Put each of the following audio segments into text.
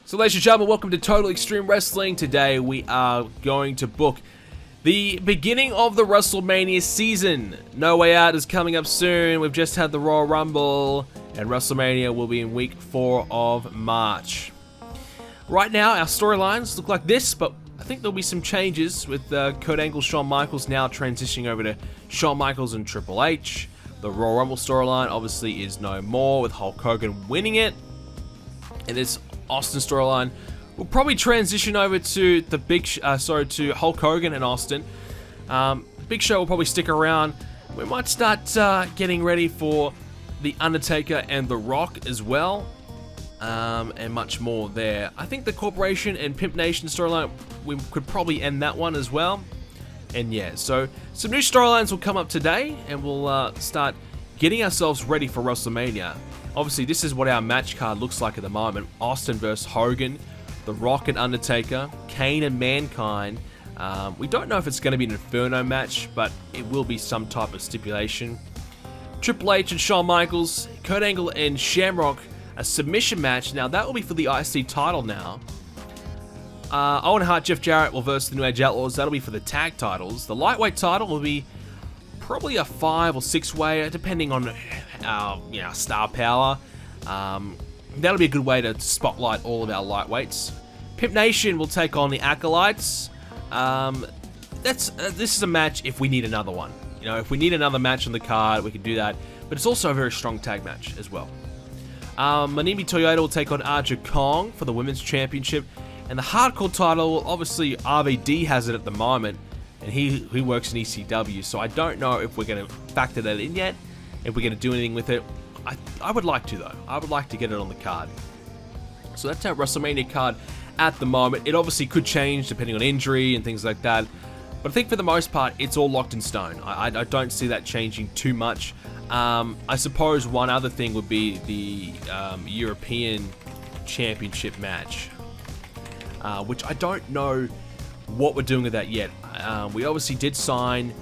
So ladies and gentlemen, welcome to Total Extreme Wrestling. Today we are going to book the beginning of the WrestleMania season. No Way Out is coming up soon. We've just had the Royal Rumble, and WrestleMania will be in week 4 of March. Right now, our storylines look like this, but I think there'll be some changes with Kurt Angle, Shawn Michaels now transitioning over to Shawn Michaels and Triple H. The Royal Rumble storyline obviously is no more, with Hulk Hogan winning it. And this Austin storyline will probably transition over to the to Hulk Hogan and Austin. Big Show will probably stick around. We might start getting ready for The Undertaker and The Rock as well, and much more there. I think the Corporation and Pimp Nation storyline, we could probably end that one as well. And yeah, so some new storylines will come up today, and we'll start getting ourselves ready for WrestleMania. Obviously, this is what our match card looks like at the moment. Austin versus Hogan, The Rock and Undertaker, Kane and Mankind. We don't know if it's going to be an Inferno match, but it will be some type of stipulation. Triple H and Shawn Michaels, Kurt Angle and Shamrock, a submission match. Now, that will be for the IC title now. Owen Hart, Jeff Jarrett will versus the New Age Outlaws. That'll be for the tag titles. The lightweight title will be probably a 5 or 6 way, depending on our star power. That'll be a good way to spotlight all of our lightweights. Pimp Nation will take on the Acolytes. This is a match if we need another one. You know, if we need another match on the card, we can do that. But it's also a very strong tag match as well. Manimi Toyota will take on Aja Kong for the Women's Championship. And the Hardcore title, well, obviously RVD has it at the moment, and he works in ECW, so I don't know if we're going to factor that in yet, if we're going to do anything with it. I would like to, though. I would like to get it on the card. So that's our WrestleMania card at the moment. It obviously could change depending on injury and things like that, but I think for the most part, it's all locked in stone. I don't see that changing too much. I suppose one other thing would be the European Championship match, which I don't know what we're doing with that yet. We obviously did sign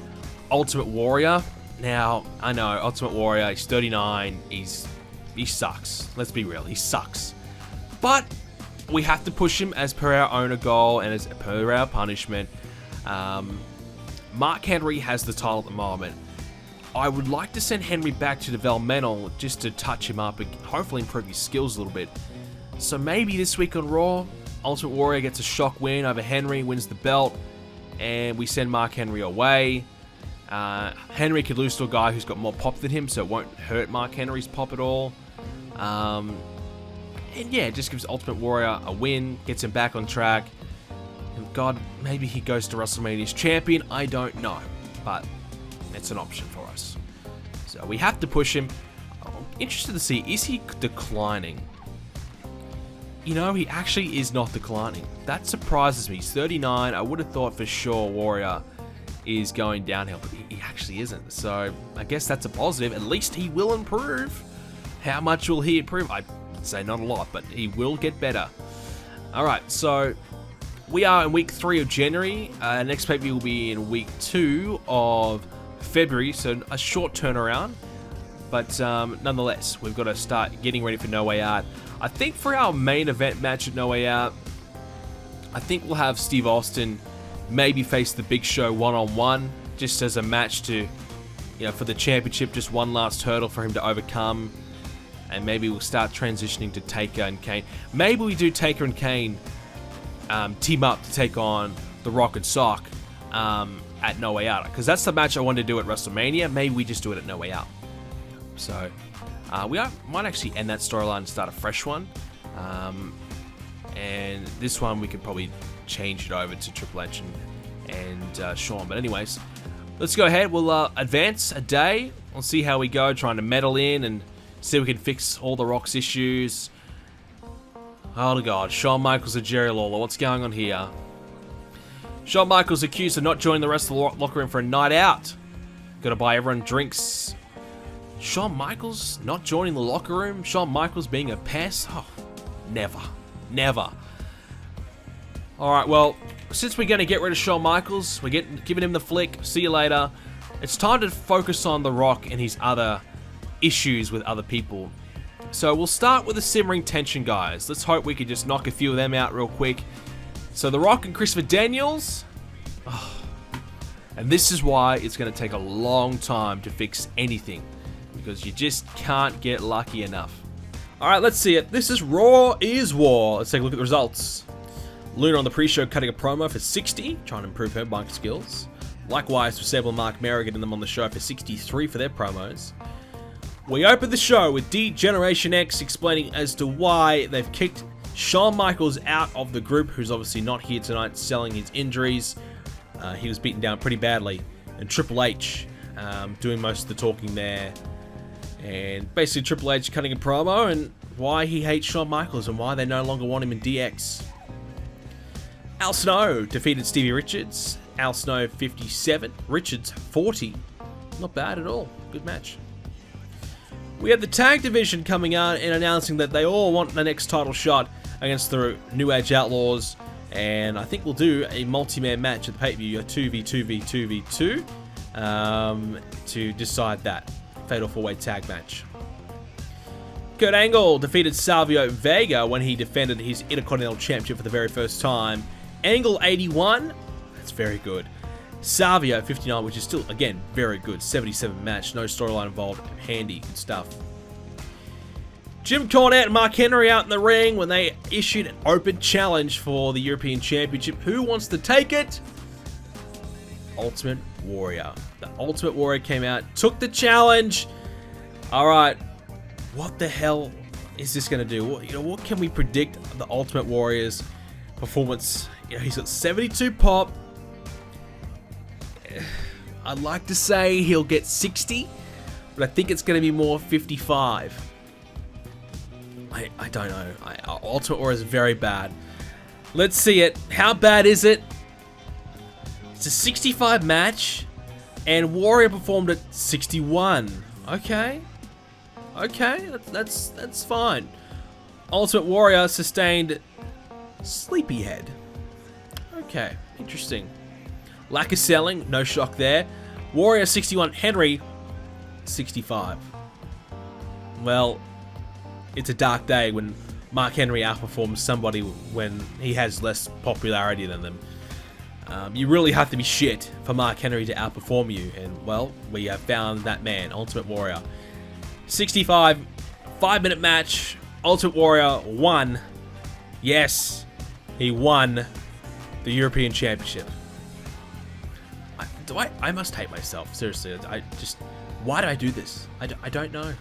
Ultimate Warrior. Now, I know, Ultimate Warrior, he's 39, he sucks. Let's be real, he sucks. But we have to push him as per our owner goal and as per our punishment. Mark Henry has the title at the moment. I would like to send Henry back to developmental just to touch him up and hopefully improve his skills a little bit. So maybe this week on Raw, Ultimate Warrior gets a shock win over Henry, wins the belt, and we send Mark Henry away. Henry could lose to a guy who's got more pop than him, so it won't hurt Mark Henry's pop at all. And yeah, it just gives Ultimate Warrior a win, gets him back on track. And God, maybe he goes to WrestleMania as champion, I don't know. But it's an option for us. So we have to push him. I'm interested to see, is he declining? You know, he actually is not declining. That surprises me. He's 39. I would have thought for sure Warrior is going downhill, but he actually isn't. So I guess that's a positive. At least he will improve. How much will he improve? I'd say not a lot, but he will get better. All right, so we are in week 3 of January. Next pay-per-view will be in week 2 of February, so a short turnaround. But nonetheless, we've got to start getting ready for No Way Out. I think for our main event match at No Way Out, I think we'll have Steve Austin maybe face the Big Show one-on-one, just as a match to, for the championship, just one last hurdle for him to overcome. And maybe we'll start transitioning to Taker and Kane. Maybe we do Taker and Kane team up to take on The Rock and Sock at No Way Out, because that's the match I wanted to do at WrestleMania. Maybe we just do it at No Way Out. So we might actually end that storyline and start a fresh one. And this one we could probably change it over to Triple H and Shawn. But anyways, let's go ahead. We'll advance a day. We'll see how we go, trying to meddle in and see if we can fix all the Rock's issues. Oh God, Shawn Michaels and Jerry Lawler. What's going on here? Shawn Michaels accused of not joining the rest of the locker room for a night out. Gotta buy everyone drinks. Shawn Michaels not joining the locker room? Shawn Michaels being a pest? Oh, never. Never. Alright, well, since we're going to get rid of Shawn Michaels, we're giving him the flick. See you later. it's time to focus on The Rock and his other issues with other people. So we'll start with the simmering tension guys. Let's hope we could just knock a few of them out real quick. So The Rock and Christopher Daniels. Oh, and this is why it's going to take a long time to fix anything, because you just can't get lucky enough. Alright, let's see it. This is Raw is War. Let's take a look at the results. Luna on the pre-show cutting a promo for 60, trying to improve her mic skills. Likewise for Sable and Marc Mero getting them on the show for 63 for their promos. We opened the show with D-Generation X explaining as to why they've kicked Shawn Michaels out of the group, who's obviously not here tonight selling his injuries. He was beaten down pretty badly. And Triple H doing most of the talking there. And basically Triple H cutting a promo and why he hates Shawn Michaels and why they no longer want him in DX. Al Snow defeated Stevie Richards. Al Snow 57, Richards 40. Not bad at all. Good match. We had the tag division coming out and announcing that they all want the next title shot against the New Age Outlaws. And I think we'll do a multi-man match at the pay-per-view, a 2v2v2v2, to decide that. Fatal 4-way tag match. Kurt Angle defeated Savio Vega when he defended his Intercontinental Championship for the very first time. Angle 81, that's very good. Savio 59, which is still, again, very good. 77 match, no storyline involved, handy, good stuff. Jim Cornette and Mark Henry out in the ring when they issued an open challenge for the European Championship. Who wants to take it? Ultimate Warrior. The Ultimate Warrior came out, took the challenge. Alright, what the hell is this going to do? What can we predict of the Ultimate Warrior's performance? He's got 72 pop. I'd like to say he'll get 60, but I think it's going to be more 55. I don't know. Ultimate Warrior is very bad. Let's see it. How bad is it? It's a 65 match, and Warrior performed at 61. Okay, that's fine. Ultimate Warrior sustained sleepyhead. Okay, interesting. Lack of selling, no shock there. Warrior 61, Henry 65. Well, it's a dark day when Mark Henry outperforms somebody when he has less popularity than them. You really have to be shit for Mark Henry to outperform you, and well, we have found that man, Ultimate Warrior. 65, 5-minute match. Ultimate Warrior won. Yes, he won the European Championship. I must hate myself, seriously. Why do I do this? I don't know.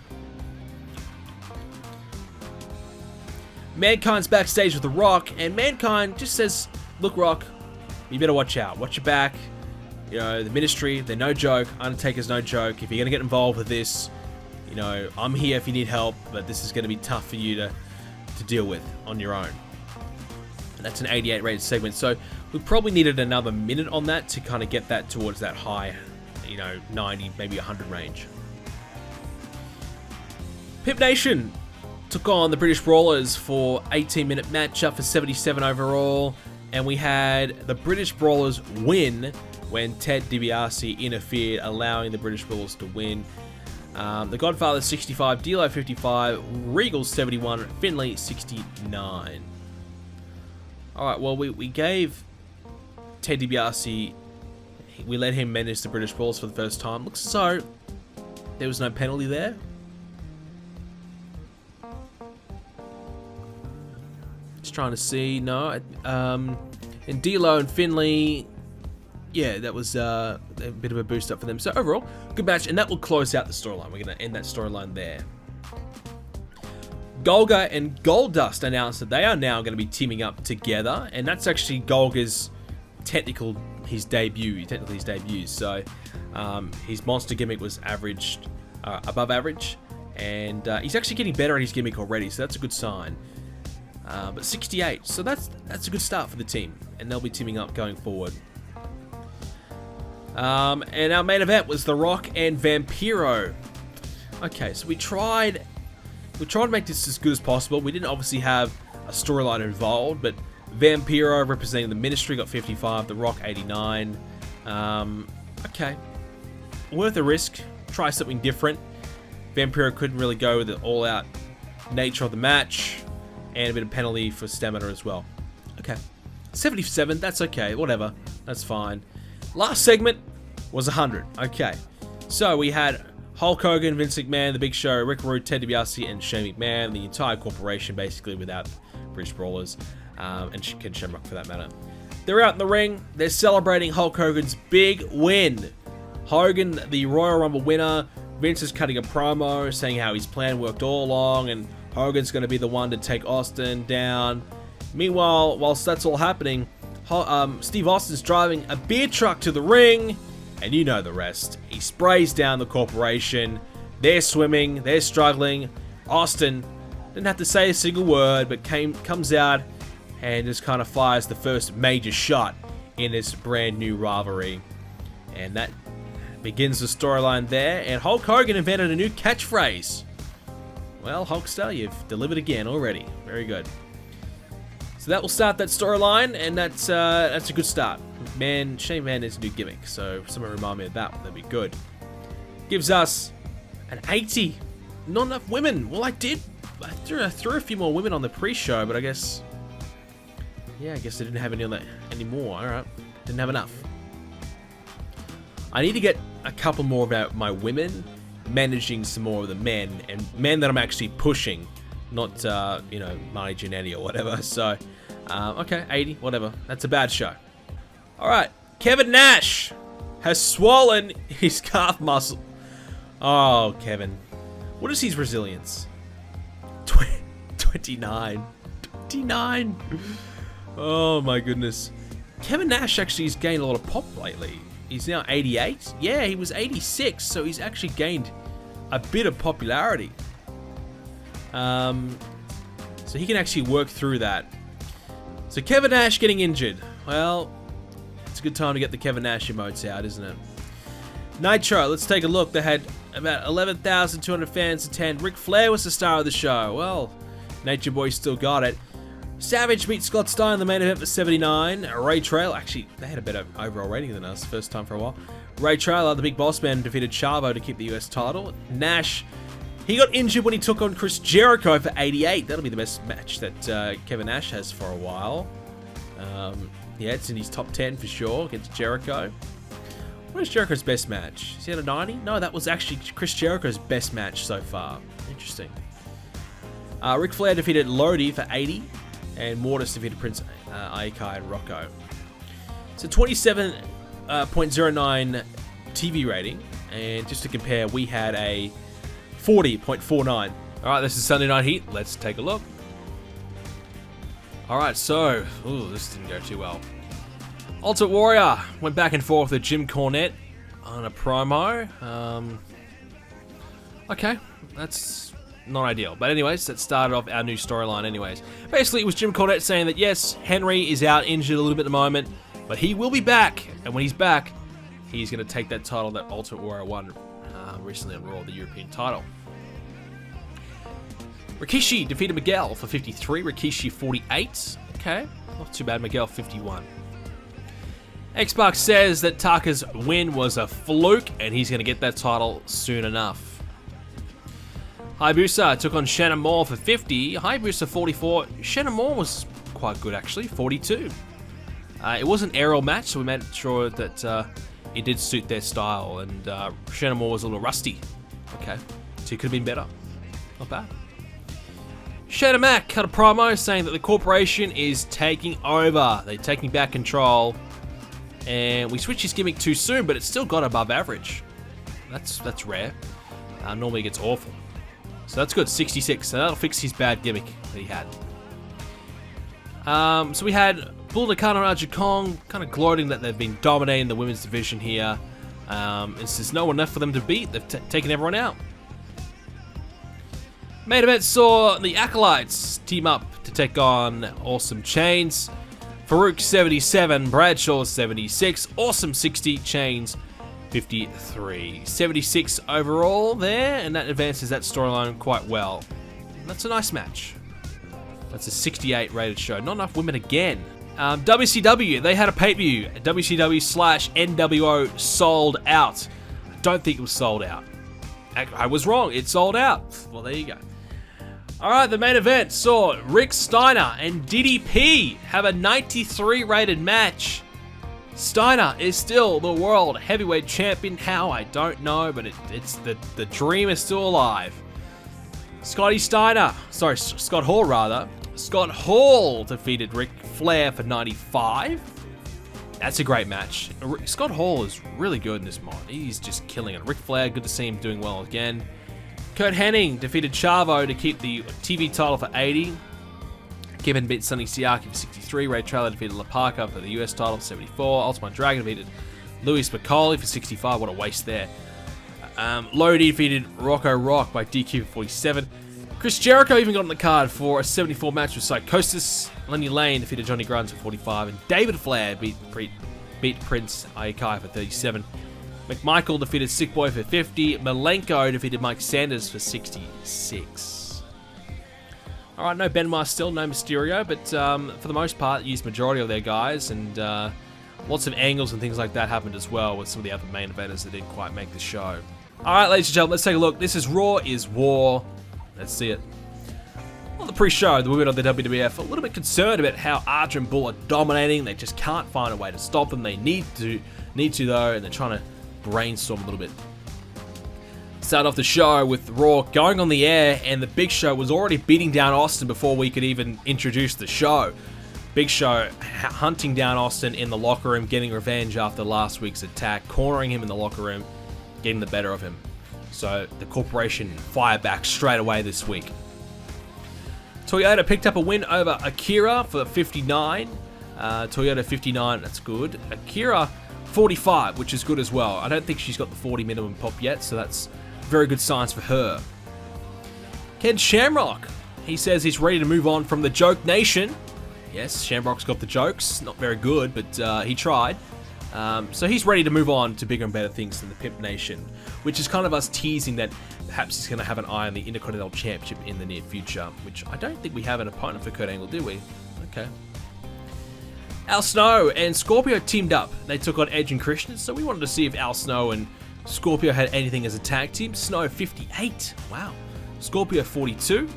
Mankind's backstage with The Rock, and Mankind just says, look, Rock, you better watch out. Watch your back. The Ministry, they're no joke. Undertaker's no joke. If you're going to get involved with this, I'm here if you need help, but this is going to be tough for you to deal with on your own. And that's an 88 rated segment, so we probably needed another minute on that to kind of get that towards that high, 90, maybe 100 range. Pimp Nation took on the British Brawlers for 18-minute matchup for 77 overall, and we had the British Brawlers win when Ted DiBiase interfered, allowing the British Brawlers to win. The Godfather 65, D'Lo 55, Regal 71, Finlay 69. Alright, well, we gave Ted DiBiase, we let him manage the British Brawlers for the first time. Looks as though there was no penalty there. Just trying to see, no. And D'Lo and Finlay, yeah, that was a bit of a boost up for them. So overall, good match, and that will close out the storyline. We're going to end that storyline there. Golga and Goldust announced that they are now going to be teaming up together, and that's actually Golga's his debut. So his monster gimmick was above average, and he's actually getting better at his gimmick already, so that's a good sign. But 68, so that's a good start for the team, and they'll be teaming up going forward. And our main event was The Rock and Vampiro. Okay, so we tried to make this as good as possible. We didn't obviously have a storyline involved, but Vampiro representing the Ministry got 55, The Rock 89. Okay. worth a risk. Try something different. Vampiro couldn't really go with the all-out nature of the match, and a bit of penalty for stamina as well. Okay, 77. That's okay. Whatever. That's fine. Last segment was 100. Okay, so we had Hulk Hogan, Vince McMahon, The Big Show, Rick Rude, Ted DiBiase, and Shane McMahon. The entire corporation, basically, without British Brawlers, and Ken Shamrock for that matter. They're out in the ring. They're celebrating Hulk Hogan's big win. Hogan, the Royal Rumble winner. Vince is cutting a promo saying how his plan worked all along, and Hogan's going to be the one to take Austin down. Meanwhile, whilst that's all happening, Steve Austin's driving a beer truck to the ring, and you know the rest. He sprays down the corporation. They're swimming. They're struggling. Austin didn't have to say a single word, but comes out and just kind of fires the first major shot in this brand new rivalry. And that begins the storyline there. And Hulk Hogan invented a new catchphrase. Well, Hulkster, you've delivered again already. Very good. So that will start that storyline, and that's a good start. Man, Shane McMahon is a new gimmick, so if someone remind me of that, that'd be good. Gives us an 80. Not enough women. Well, I threw a few more women on the pre-show, but I guess I didn't have any more. All right, didn't have enough. I need to get a couple more about my women managing some more of the men, and men that I'm actually pushing, not Marty Jannetty or whatever. So okay, 80, whatever. That's a bad show. All right, Kevin Nash has swollen his calf muscle. Oh, Kevin, what is his resilience? 29. Oh my goodness. Kevin Nash actually has gained a lot of pop lately. He's now 88. Yeah, he was 86, so he's actually gained a bit of popularity. So he can actually work through that. So Kevin Nash getting injured. Well, it's a good time to get the Kevin Nash emotes out, isn't it? Nitro, let's take a look. They had about 11,200 fans attend. Ric Flair was the star of the show. Well, Nature Boy still got it. Savage beat Scott Steiner in the main event for 79. Ray Trail, actually, they had a better overall rating than us, first time for a while. Ray Trail, the Big Boss Man, defeated Chavo to keep the US title. Nash, he got injured when he took on Chris Jericho for 88. That'll be the best match that Kevin Nash has for a while. Yeah, it's in his top 10 for sure against Jericho. What is Jericho's best match? Is he at a 90? No, that was actually Chris Jericho's best match so far. Interesting. Ric Flair defeated Lodi for 80. And Mortis defeated Prince Aikai and Rocco. So 27.09 TV rating. And just to compare, we had a 40.49. Alright, this is Sunday Night Heat. Let's take a look. Alright, so... Ooh, this didn't go too well. Ultimate Warrior went back and forth with Jim Cornette on a promo. Okay, that's not ideal. But anyways, that started off our new storyline anyways. Basically, it was Jim Cornette saying that, yes, Henry is out injured a little bit at the moment, but he will be back. And when he's back, he's going to take that title that Ultimate Warrior won recently on Raw, the European title. Rikishi defeated Miguel for 53. Rikishi 48. Okay, not too bad. Miguel 51. X-Pac says that Taka's win was a fluke, and he's going to get that title soon enough. Hayabusa took on Shannon Moore for 50. Hayabusa 44. Shannon Moore was quite good actually, 42. It was an aerial match, so we made sure that it did suit their style, and Shannon Moore was a little rusty. Okay, so he could have been better. Not bad. Shayna Mack cut a promo saying that the corporation is taking over. They're taking back control. And we switched his gimmick too soon, but it's still got above average. That's rare. Normally it gets awful. So that's good, 66. So that'll fix his bad gimmick that he had. So we had Bull Nakano and Aja Kong kind of gloating that they've been dominating the women's division here. There's no one left for them to beat. They've taken everyone out. Main event saw the Acolytes team up to take on Awesome Chains. Farouk 77, Bradshaw 76, Awesome 60, Chains 53. 76 overall there, and that advances that storyline quite well. That's a nice match. That's a 68 rated show. Not enough women again. WCW, they had a pay-per-view. WCW/NWO sold out. don't think it was sold out. I was wrong. It sold out. Well, there you go. Alright, the main event saw Rick Steiner and DDP have a 93 rated match. Steiner is still the world heavyweight champion. How? I don't know, but it's the dream is still alive. Scott Hall rather. Scott Hall defeated Ric Flair for 95. That's a great match. Scott Hall is really good in this mod. He's just killing it. Ric Flair, good to see him doing well again. Kurt Hennig defeated Chavo to keep the TV title for 80. Kevin beat Sonny Siaki for 63. Ray Traylor defeated La Parka for the US title for 74. Ultimate Dragon defeated Louis McCauley for 65. What a waste there. Lodi defeated Rocco Rock by DQ for 47. Chris Jericho even got on the card for a 74 match with Psychosis. Lenny Lane defeated Johnny Grimes for 45. And David Flair beat Prince Iakai for 37. McMichael defeated Sick Boy for 50. Malenko defeated Mike Sanders for 66. Alright, no Benoit still, no Mysterio, but for the most part, used majority of their guys, and lots of angles and things like that happened as well with some of the other main eventers that didn't quite make the show. Alright, ladies and gentlemen, let's take a look. This is Raw is War. Let's see it. On the pre-show, the women of the WWF are a little bit concerned about how Archer and Bull are dominating. They just can't find a way to stop them. They need to though, and they're trying to brainstorm a little bit. Start off the show with Raw going on the air, and the Big Show was already beating down Austin before we could even introduce the show. Big Show hunting down Austin in the locker room, getting revenge after last week's attack, cornering him in the locker room, getting the better of him. So the corporation fire back straight away this week. Toyota picked up a win over Akira for 59. Toyota 59, that's good. Akira 45, which is good as well. I don't think she's got the 40 minimum pop yet, so that's very good signs for her. Ken Shamrock, he says he's ready to move on from the Joke Nation. Yes, Shamrock's got the jokes. Not very good, but he tried. So he's ready to move on to bigger and better things than the Pimp Nation, which is kind of us teasing that perhaps he's going to have an eye on the Intercontinental Championship in the near future, which I don't think we have an opponent for Kurt Angle, do we? Okay. Al Snow and Scorpio teamed up. They took on Edge and Christian, so we wanted to see if Al Snow and Scorpio had anything as a tag team. Snow 58. Wow. Scorpio 42.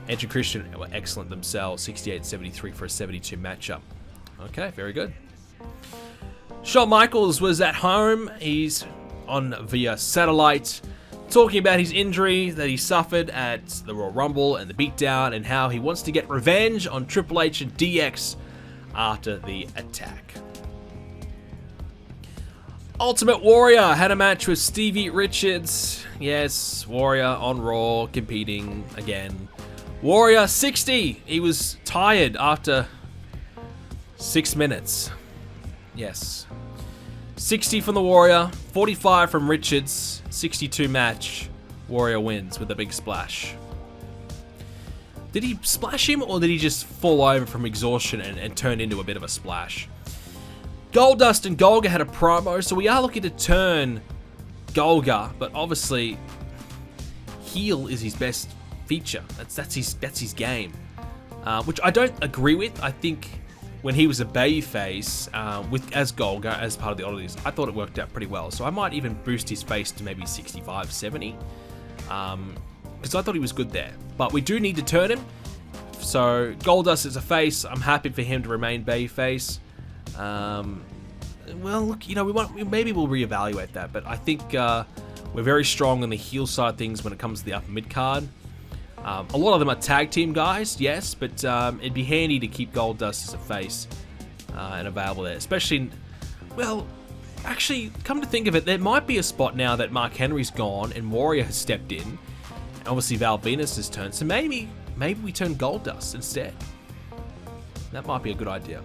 Edge and Christian were excellent themselves. 68-73 for a 72 matchup. Okay, very good. Shawn Michaels was at home. He's on via satellite, talking about his injury that he suffered at the Royal Rumble and the beatdown, and how he wants to get revenge on Triple H and DX after the attack. Ultimate Warrior had a match with Stevie Richards. Yes, Warrior on Raw, competing again. Warrior 60. He was tired after 6 minutes. Yes. 60 from the Warrior, 45 from Richards, 62 match. Warrior wins with a big splash. Did he splash him, or did he just fall over from exhaustion and turn into a bit of a splash? Goldust and Golga had a promo, so we are looking to turn Golga, but obviously heel is his best feature. That's his game, which I don't agree with. I think when he was a babyface as Golga as part of the Oddities, I thought it worked out pretty well. So I might even boost his face to maybe 65, 70. Because I thought he was good there. But we do need to turn him. So Goldust is a face. I'm happy for him to remain babyface. Well, look, you know, maybe we'll reevaluate that. But I think we're very strong on the heel side of things when it comes to the upper mid card. A lot of them are tag team guys, yes, but it'd be handy to keep Goldust as a face and available there. Especially, well, actually, come to think of it, there might be a spot now that Mark Henry's gone and Warrior has stepped in. And obviously Val Venus has turned, so maybe we turn Goldust instead. That might be a good idea.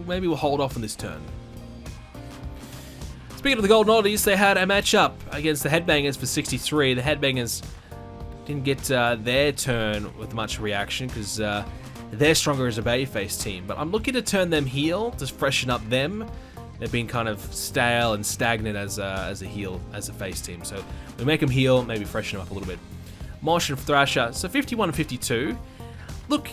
Maybe we'll hold off on this turn. Speaking of the Golden Oddities, they had a matchup against the Headbangers for 63. The Headbangers didn't get their turn with much reaction because they're stronger as a babyface team. But I'm looking to turn them heel to freshen up them. They've been kind of stale and stagnant as a heel, as a face team. So we make them heel, maybe freshen them up a little bit. Mosh and Thrasher, so 51 and 52. Look,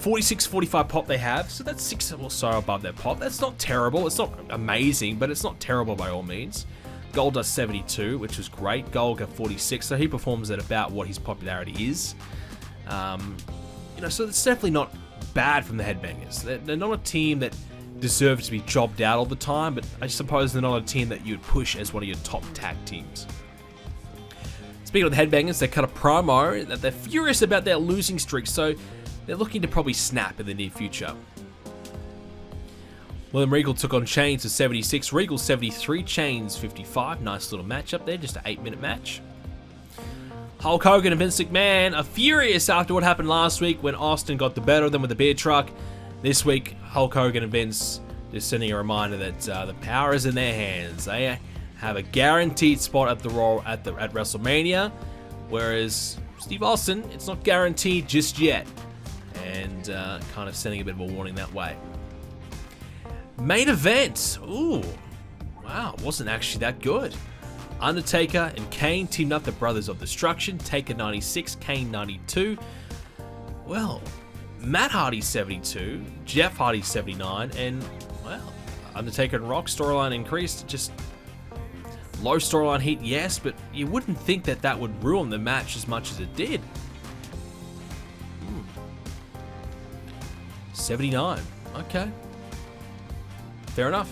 46-45 pop they have, so that's 6 or so above their pop. That's not terrible. It's not amazing, but it's not terrible by all means. Goldust 72, which was great. Golga 46, so he performs at about what his popularity is. So it's definitely not bad from the Headbangers. They're not a team that deserves to be jobbed out all the time, but I suppose they're not a team that you'd push as one of your top tag teams. Speaking of the Headbangers, they cut a promo that they're furious about their losing streak, so they're looking to probably snap in the near future. William Regal took on Chains for 76, Regal 73, Chains 55. Nice little matchup there, just an 8-minute match. Hulk Hogan and Vince McMahon are furious after what happened last week when Austin got the better of them with the beer truck. This week, Hulk Hogan and Vince just sending a reminder that the power is in their hands. They have a guaranteed spot at the Raw at WrestleMania, whereas Steve Austin, it's not guaranteed just yet, and kind of sending a bit of a warning that way. Main event. Ooh, wow, wasn't actually that good. Undertaker and Kane teamed up the Brothers of Destruction. Taker 96, Kane 92. Well, Matt Hardy 72, Jeff Hardy 79, and, well, Undertaker and Rock storyline increased. Just low storyline heat, yes, but you wouldn't think that that would ruin the match as much as it did. 79, okay. Fair enough.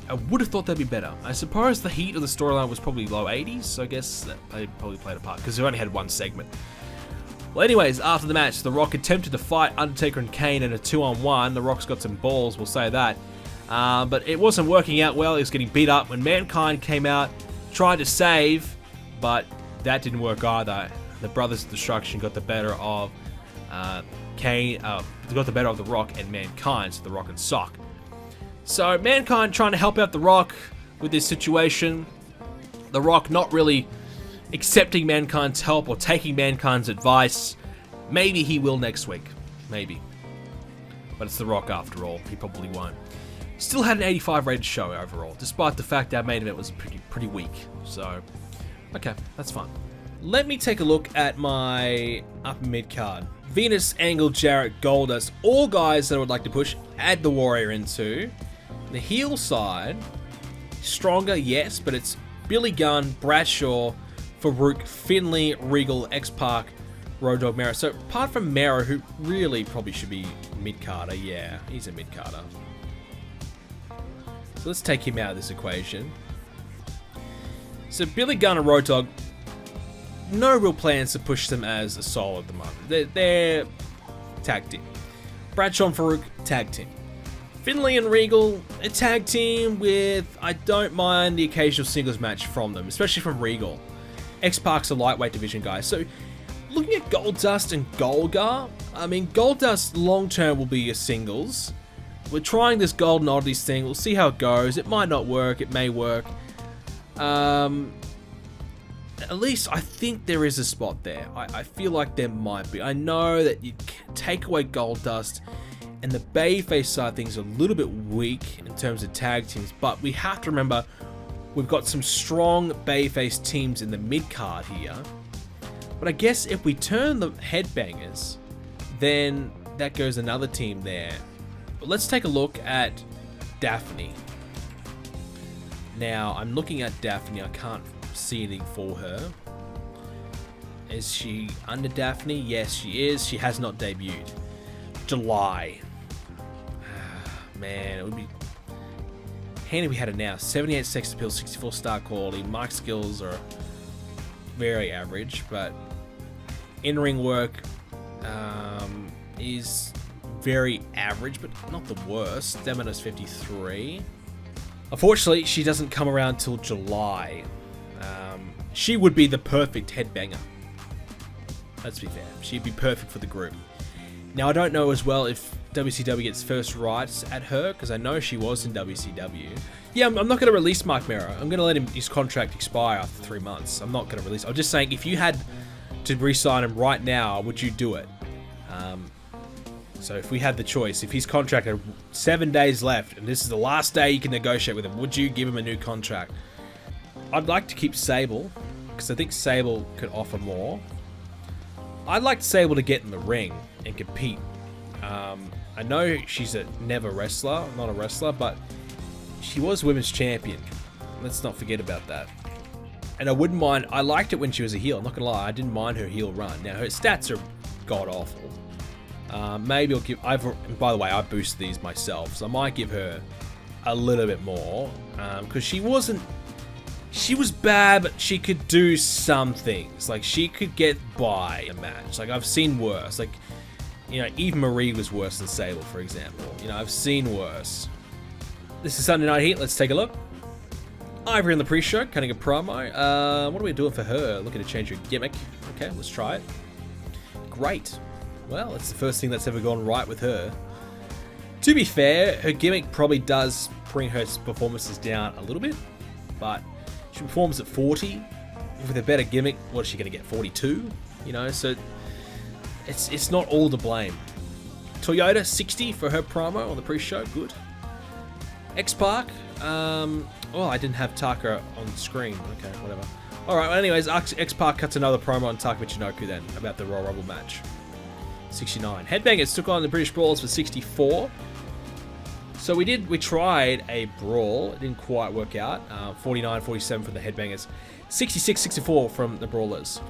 I would have thought that'd be better. I suppose the heat of the storyline was probably low 80s, so I guess that they probably played a part, because we only had one segment. Well, anyways, after the match, The Rock attempted to fight Undertaker and Kane in a 2-on-1. The Rock's got some balls, we'll say that. But it wasn't working out well. He was getting beat up when Mankind came out, tried to save, but that didn't work either. The Brothers of Destruction got the better of Kane, got the better of The Rock and Mankind, so The Rock and Sock. So Mankind trying to help out The Rock with this situation. The Rock not really accepting Mankind's help or taking Mankind's advice. Maybe he will next week. Maybe. But it's The Rock after all. He probably won't. Still had an 85 rated show overall, despite the fact our main event was pretty weak. So, okay, that's fine. Let me take a look at my upper mid card. Venus, Angle, Jarrett, Goldust, all guys that I would like to push. Add the Warrior into. The heel side, stronger, yes, but it's Billy Gunn, Bradshaw, Farouk, Finlay, Regal, X-Pac, Road Dogg, Mero. So apart from Mero, who really probably should be mid-carder, yeah, he's a mid-carder. So let's take him out of this equation. So Billy Gunn and Road Dogg, no real plans to push them as a solo at the moment. They're tag team. Bradshaw and Farouk, tag team. Finlay and Regal, a tag team with, I don't mind the occasional singles match from them, especially from Regal. X-Pac's a lightweight division guy. So looking at Goldust and Golga, I mean, Goldust long-term will be your singles. We're trying this Golden Oddities thing. We'll see how it goes. It might not work. It may work. At least I think there is a spot there. I feel like there might be. I know that you take away Goldust, and the Bayface side of things are a little bit weak in terms of tag teams, but we have to remember we've got some strong Bayface teams in the mid-card here. But I guess if we turn the Headbangers, then that goes another team there. But let's take a look at Daphne. Now, I'm looking at Daphne. I can't see anything for her. Is she under Daphne? Yes, she is. She has not debuted. July. Man, it would be handy we had it now. 78 sex appeal, 64 star quality. Mic skills are very average, but in-ring work is very average, but not the worst. Stamina's 53. Unfortunately, she doesn't come around till July. She would be the perfect headbanger. Let's be fair. She'd be perfect for the group. Now, I don't know as well if WCW gets first rights at her, because I know she was in WCW. Yeah, I'm not going to release Marc Mero. I'm going to let his contract expire after 3 months. I'm not going to release. I'm just saying, if you had to re-sign him right now, would you do it? So if we had the choice, if his contract had 7 days left, and this is the last day you can negotiate with him, would you give him a new contract? I'd like to keep Sable, because I think Sable could offer more. I'd like Sable to get in the ring and compete. I know she's a never wrestler, not a wrestler, but she was women's champion. Let's not forget about that. And I wouldn't mind, I liked it when she was a heel, I'm not gonna lie, I didn't mind her heel run. Now her stats are god-awful. Maybe I'll give, and by the way, I boosted these myself, so I might give her a little bit more, because she was bad, but she could do some things. Like, she could get by a match. Like, I've seen worse. Like, you know, Eve Marie was worse than Sable, for example. You know, I've seen worse. This is Sunday Night Heat, let's take a look. Ivory on the pre-show, cutting a promo. What are we doing for her? Looking to change her gimmick. Okay, let's try it. Great. Well, it's the first thing that's ever gone right with her. To be fair, her gimmick probably does bring her performances down a little bit, but she performs at 40. With a better gimmick, what is she going to get? 42? You know, so it's not all to blame. Toyota 60 for her promo on the pre-show. Good. X-Pac. Oh, I didn't have Taka on screen. Okay, whatever. Alright, well, anyways, X-Pac cuts another promo on Taka Michinoku then, about the Royal Rumble match. 69. Headbangers took on the British Brawlers for 64. So we tried a brawl. It didn't quite work out. 49, 47 from the Headbangers. 66, 64 from the Brawlers.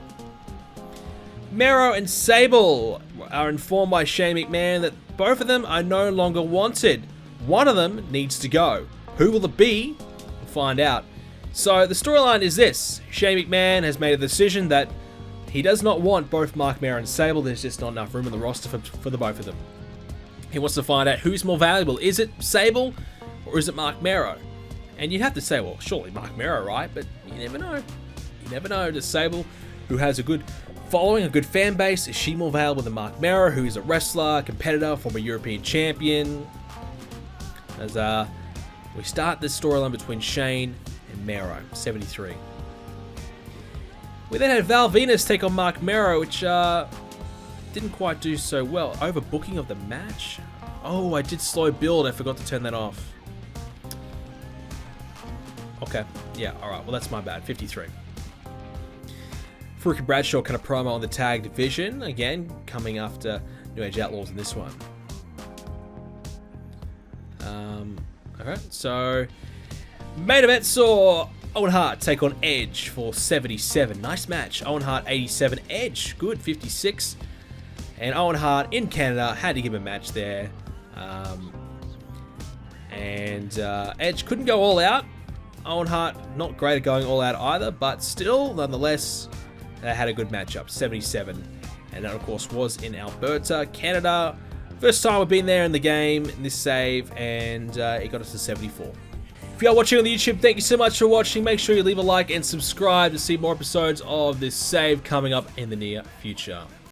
Mero and Sable are informed by Shane McMahon that both of them are no longer wanted. One of them needs to go. Who will it be? We'll find out. So the storyline is this. Shane McMahon has made a decision that he does not want both Marc Mero and Sable. There's just not enough room in the roster for the both of them. He wants to find out who's more valuable. Is it Sable or is it Marc Mero? And you'd have to say, well, surely Marc Mero, right? But you never know. You never know. Does Sable, who has a good following, a good fan base, is she more valuable than Marc Mero, who is a wrestler, competitor, former European champion? As we start this storyline between Shane and Mero, 73. We then had Val Venus take on Marc Mero, which didn't quite do so well. Overbooking of the match? Oh, I did slow build. I forgot to turn that off. Okay. Yeah, alright. Well, that's my bad. 53. Farouk and Bradshaw kind of promo on the tag division. Again, coming after New Age Outlaws in this one. Alright, so main event saw Owen Hart take on Edge for 77. Nice match. Owen Hart 87. Edge, good, 56. And Owen Hart in Canada had to give him a match there. Edge couldn't go all out. Owen Hart not great at going all out either, but still, nonetheless, they had a good matchup. 77. And that, of course, was in Alberta, Canada. First time we've been there in the game, in this save, and it got us to 74. If you are watching on the YouTube, thank you so much for watching. Make sure you leave a like and subscribe to see more episodes of this save coming up in the near future.